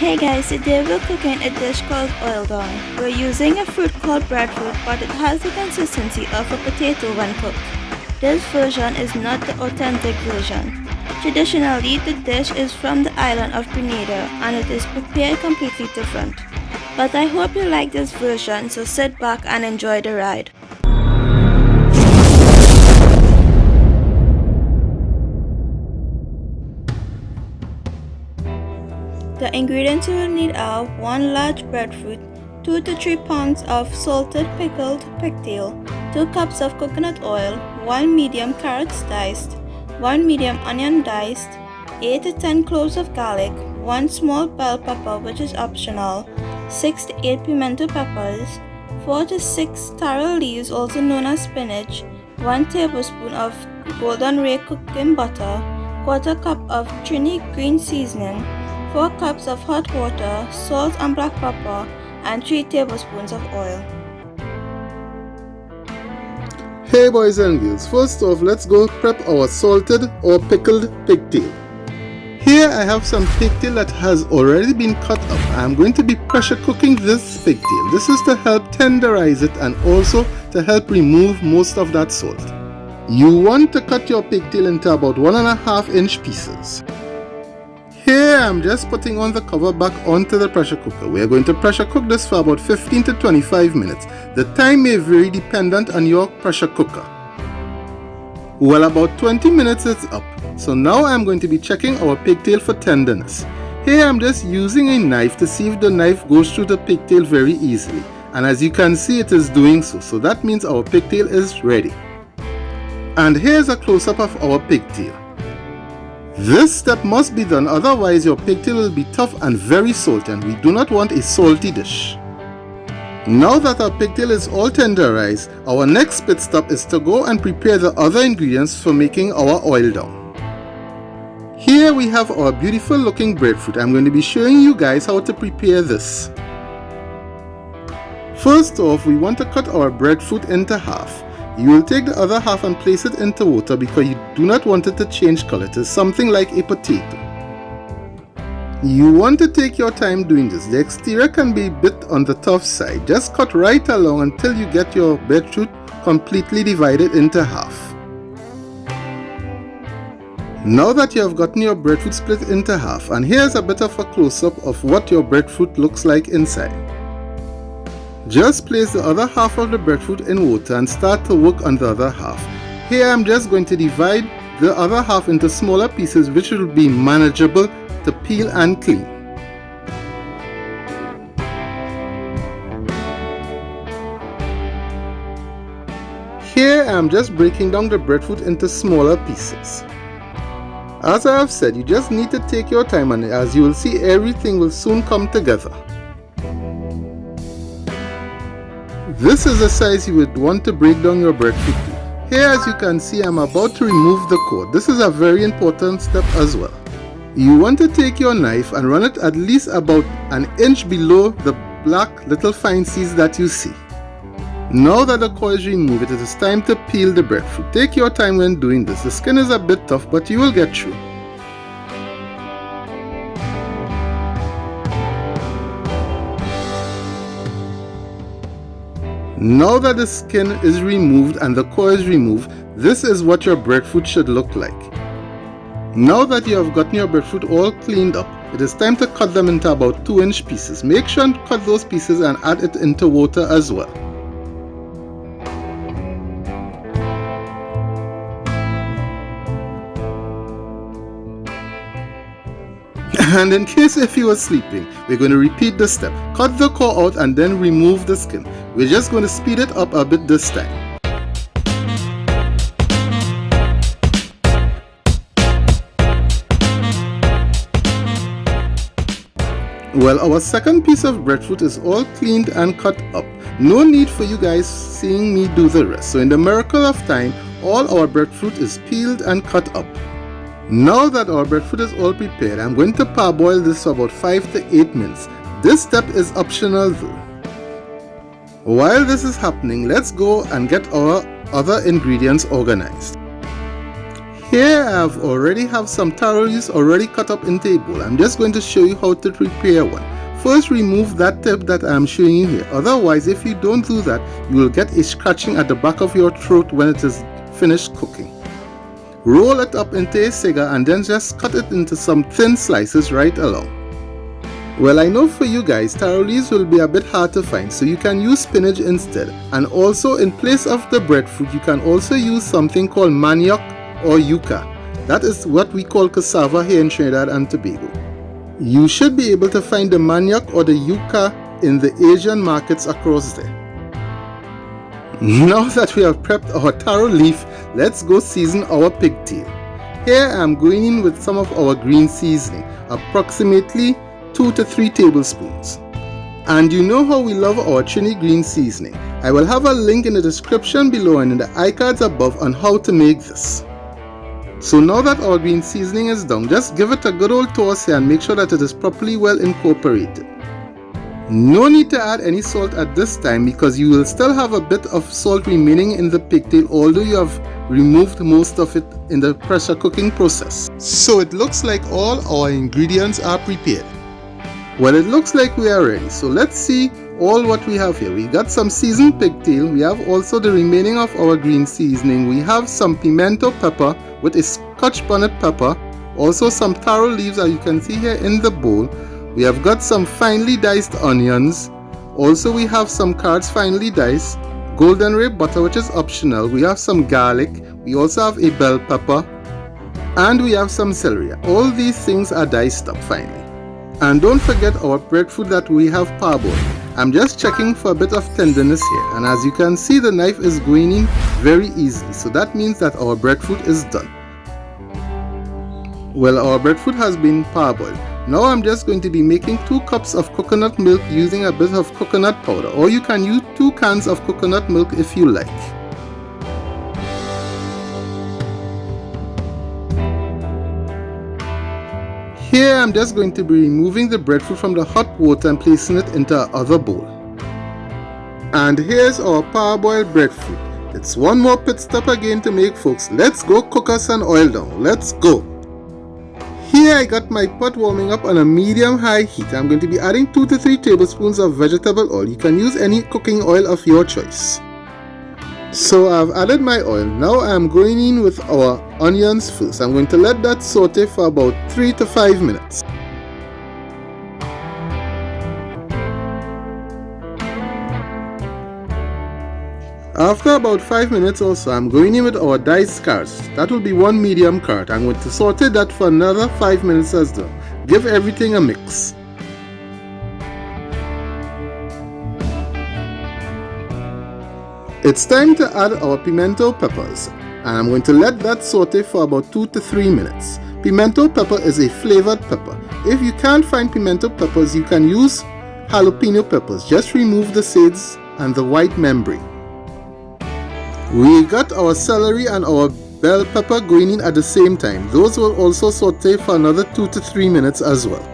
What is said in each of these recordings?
Hey guys, today we're cooking a dish called oil down. We're using a fruit called breadfruit, but it has the consistency of a potato when cooked. This version is not the authentic version. Traditionally, the dish is from the island of Grenada and it is prepared completely different. But I hope you like this version, so sit back and enjoy the ride. The ingredients you will need are 1 large breadfruit, 2 to 3 pounds of salted pickled pigtail, 2 cups of coconut oil, 1 medium carrot diced, 1 medium onion diced, 8 to 10 cloves of garlic, 1 small bell pepper which is optional, 6 to 8 pimento peppers, 4 to 6 taro leaves also known as spinach, 1 tablespoon of golden ray cooking butter, 1/4 cup of Trini green seasoning, 4 cups of hot water, salt and black pepper, and 3 tablespoons of oil. Hey boys and girls, first off let's go prep our salted or pickled pigtail. Here I have some pigtail that has already been cut up. I am going to be pressure cooking this pigtail. This is to help tenderize it and also to help remove most of that salt. You want to cut your pigtail into about 1.5 inch pieces. Here I'm just putting on the cover back onto the pressure cooker. We are going to pressure cook this for about 15 to 25 minutes. The time may vary dependent on your pressure cooker. Well, about 20 minutes is up. So now I'm going to be checking our pigtail for tenderness. Here I'm just using a knife to see if the knife goes through the pigtail very easily. And as you can see, it is doing so. So that means our pigtail is ready. And here's a close-up of our pigtail. This step must be done, otherwise your pigtail will be tough and very salty, and we do not want a salty dish. Now that our pigtail is all tenderized, our next pit stop is to go and prepare the other ingredients for making our oil down. Here we have our beautiful looking breadfruit. I'm going to be showing you guys how to prepare this. First off, we want to cut our breadfruit into half. You will take the other half and place it into water because you do not want it to change color. It is something like a potato. You want to take your time doing this. The exterior can be a bit on the tough side. Just cut right along until you get your breadfruit completely divided into half. Now that you have gotten your breadfruit split into half, and here's a bit of a close-up of what your breadfruit looks like inside. Just place the other half of the breadfruit in water and start to work on the other half. Here I'm just going to divide the other half into smaller pieces which will be manageable to peel and clean. Here I'm just breaking down the breadfruit into smaller pieces. As I have said, you just need to take your time, and as you will see, everything will soon come together. This is the size you would want to break down your breadfruit to. Here as you can see, I'm about to remove the core. This is a very important step as well. You want to take your knife and run it at least about an inch below the black little fine seeds that you see. Now that the core is removed, it is time to peel the breadfruit. Take your time when doing this. The skin is a bit tough, but you will get through. Now that the skin is removed and the core is removed, this is what your breadfruit should look like. Now that you have gotten your breadfruit all cleaned up, it is time to cut them into about 2-inch pieces. Make sure and cut those pieces and add it into water as well. And in case if you were sleeping, we're going to repeat the step. Cut the core out and then remove the skin. We're just going to speed it up a bit this time. Well, our second piece of breadfruit is all cleaned and cut up. No need for you guys seeing me do the rest. So in the miracle of time, all our breadfruit is peeled and cut up. Now that our breadfruit is all prepared, I'm going to parboil this for about 5 to 8 minutes. This step is optional though. While this is happening, let's go and get our other ingredients organized. Here I already have some taro leaves already cut up into a bowl. I'm just going to show you how to prepare one. First, remove that tip that I'm showing you here. Otherwise, if you don't do that, you will get a scratching at the back of your throat when it is finished cooking. Roll it up into a cigar and then just cut it into some thin slices right along. Well, I know for you guys, taro leaves will be a bit hard to find, so you can use spinach instead. And also, in place of the breadfruit, you can also use something called manioc or yuca. That is what we call cassava here in Trinidad and Tobago. You should be able to find the manioc or the yuca in the Asian markets across there. Now that we have prepped our taro leaf, let's go season our pigtail. Here I am going in with some of our green seasoning, approximately 2 to 3 tablespoons. And you know how we love our Trini green seasoning. I will have a link in the description below and in the iCards above on how to make this. So now that our green seasoning is done, just give it a good old toss here and make sure that it is properly well incorporated. No need to add any salt at this time because you will still have a bit of salt remaining in the pigtail, although you have removed most of it in the pressure cooking process. So it looks like all our ingredients are prepared. Well, it looks like we are ready. So let's see all what we have here. We got some seasoned pigtail. We have also the remaining of our green seasoning. We have some pimento pepper with a Scotch bonnet pepper. Also some taro leaves, as you can see here in the bowl. We have got some finely diced onions. Also we have some carrots finely diced. Golden ray butter, which is optional. We have some garlic. We also have a bell pepper. And we have some celery. All these things are diced up finely. And don't forget our breadfruit that we have parboiled. I'm just checking for a bit of tenderness here, and as you can see, the knife is going in very easily, so that means that our breadfruit is done. Well, our breadfruit has been parboiled. Now I'm just going to be making 2 cups of coconut milk using a bit of coconut powder, or you can use 2 cans of coconut milk if you like. Here I'm just going to be removing the breadfruit from the hot water and placing it into another bowl. And here's our parboiled breadfruit. It's one more pit stop again to make, folks. Let's go cook us an oil down. Let's go. Here I got my pot warming up on a medium-high heat. I'm going to be adding 2 to 3 tablespoons of vegetable oil. You can use any cooking oil of your choice. So I've added my oil. Now I'm going in with our onions first. I'm going to let that saute for about 3 to 5 minutes. After about 5 minutes or so, I'm going in with our diced carrots. That will be 1 medium carrot. I'm going to saute that for another 5 minutes as well. Give everything a mix. It's time to add our pimento peppers, and I'm going to let that saute for about 2 to 3 minutes. Pimento pepper is a flavored pepper. If you can't find pimento peppers, you can use jalapeno peppers. Just remove the seeds and the white membrane. We got our celery and our bell pepper going in at the same time. Those will also saute for another 2 to 3 minutes as well.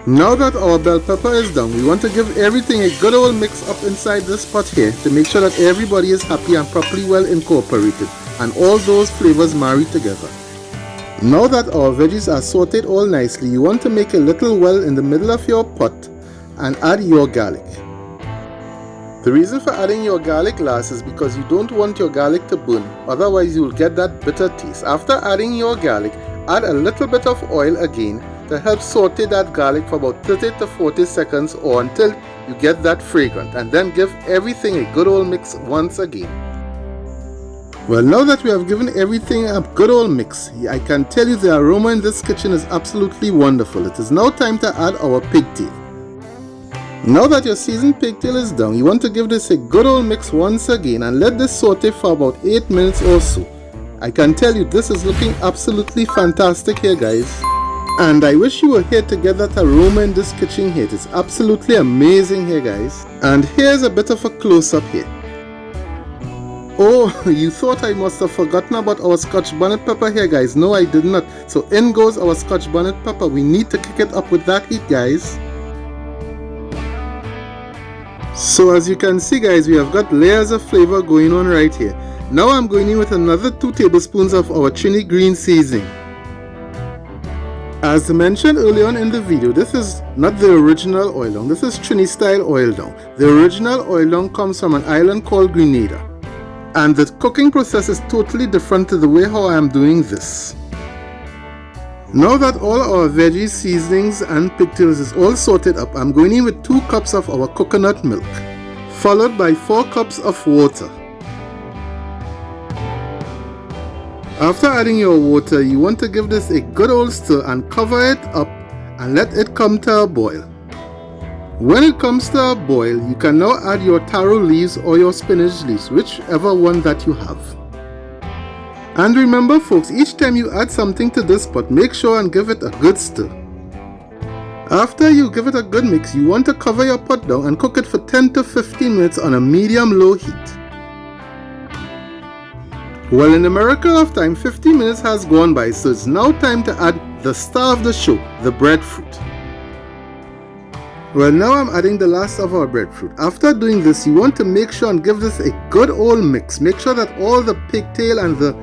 Now that our bell pepper is done, we want to give everything a good old mix up inside this pot here to make sure that everybody is happy and properly well incorporated and all those flavors marry together. Now that our veggies are sauteed all nicely, you want to make a little well in the middle of your pot and add your garlic. The reason for adding your garlic last is because you don't want your garlic to burn, otherwise you will get that bitter taste. After adding your garlic, add a little bit of oil again to help saute that garlic for about 30 to 40 seconds or until you get that fragrant, and then give everything a good old mix once again. Well, now that we have given everything a good old mix, I can tell you the aroma in this kitchen is absolutely wonderful. It is now time to add our pigtail. Now that your seasoned pigtail is done, you want to give this a good old mix once again and let this saute for about 8 minutes or so. I can tell you this is looking absolutely fantastic here, guys. And I wish you were here to get that aroma in this kitchen here. It's absolutely amazing here, guys. And here's a bit of a close-up here. Oh, you thought I must have forgotten about our Scotch bonnet pepper here, guys. No, I did not. So in goes our Scotch bonnet pepper. We need to kick it up with that heat, guys. So as you can see guys, we have got layers of flavor going on right here. Now I'm going in with another 2 tablespoons of our Trini green seasoning. As mentioned earlier on in the video, this is not the original oil down, this is Trini style oil down. The original oil down comes from an island called Grenada. And the cooking process is totally different to the way how I am doing this. Now that all our veggies, seasonings and pigtails is all sorted up, I'm going in with 2 cups of our coconut milk, followed by 4 cups of water. After adding your water, you want to give this a good old stir and cover it up and let it come to a boil. When it comes to a boil, you can now add your taro leaves or your spinach leaves, whichever one that you have. And remember folks, each time you add something to this pot, make sure and give it a good stir. After you give it a good mix, you want to cover your pot down and cook it for 10 to 15 minutes on a medium-low heat. Well, in the miracle of time, 15 minutes has gone by, so it's now time to add the star of the show, the breadfruit. Well, now I'm adding the last of our breadfruit. After doing this, you want to make sure and give this a good old mix. Make sure that all the pigtail and the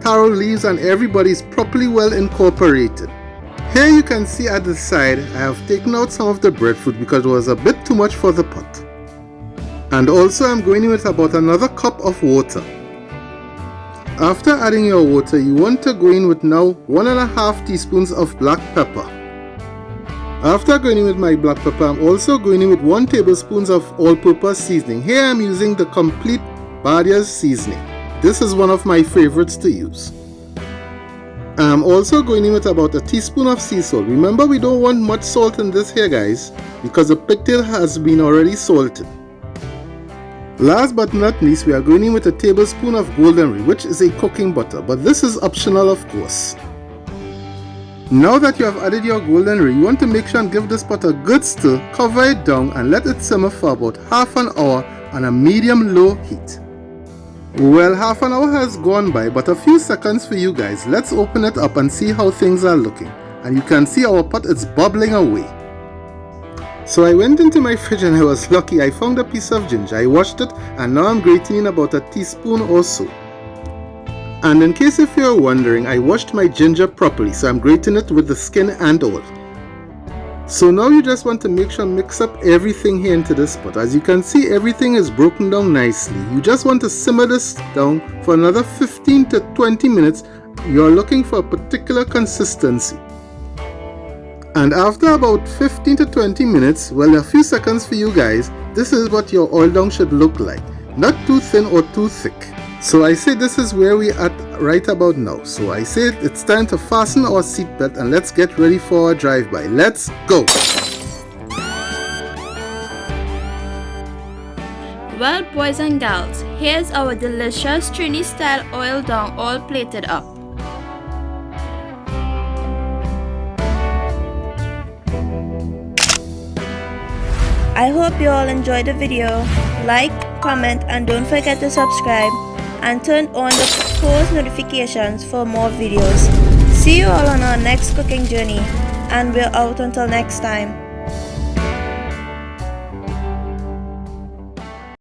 taro leaves and everybody is properly well incorporated. Here you can see at the side, I have taken out some of the breadfruit because it was a bit too much for the pot. And also I'm going in with about another cup of water. After adding your water, you want to go in with now 1.5 teaspoons of black pepper. After going in with my black pepper, I'm also going in with 1 tablespoon of all-purpose seasoning. Here I'm using the complete Barriers seasoning. This is one of my favorites to use. I'm also going in with about a teaspoon of sea salt. Remember, we don't want much salt in this here guys, because the pigtail has been already salted. Last but not least, we are going in with a tablespoon of golden, which is a cooking butter, but this is optional of course. Now that you have added your golden, you want to make sure and give this pot a good stir, cover it down and let it simmer for about half an hour on a medium-low heat. Well, half an hour has gone by, but a few seconds for you guys. Let's open it up and see how things are looking. And you can see our pot is bubbling away. So I went into my fridge and I was lucky. I found a piece of ginger. I washed it and now I'm grating in about a teaspoon or so. And in case if you're wondering, I washed my ginger properly, so I'm grating it with the skin and all. So now you just want to make sure and mix up everything here into this pot. As you can see, everything is broken down nicely. You just want to simmer this down for another 15 to 20 minutes. You're looking for a particular consistency. And after about 15 to 20 minutes, well, a few seconds for you guys, this is what your oil down should look like. Not too thin or too thick. So I say this is where we are at right about now. So I say it's time to fasten our seatbelt and let's get ready for our drive-by. Let's go! Well, boys and girls, here's our delicious Trini style oil down all plated up. I hope you all enjoyed the video. Like, comment and don't forget to subscribe and turn on the post notifications for more videos. See you all on our next cooking journey, and we're out until next time.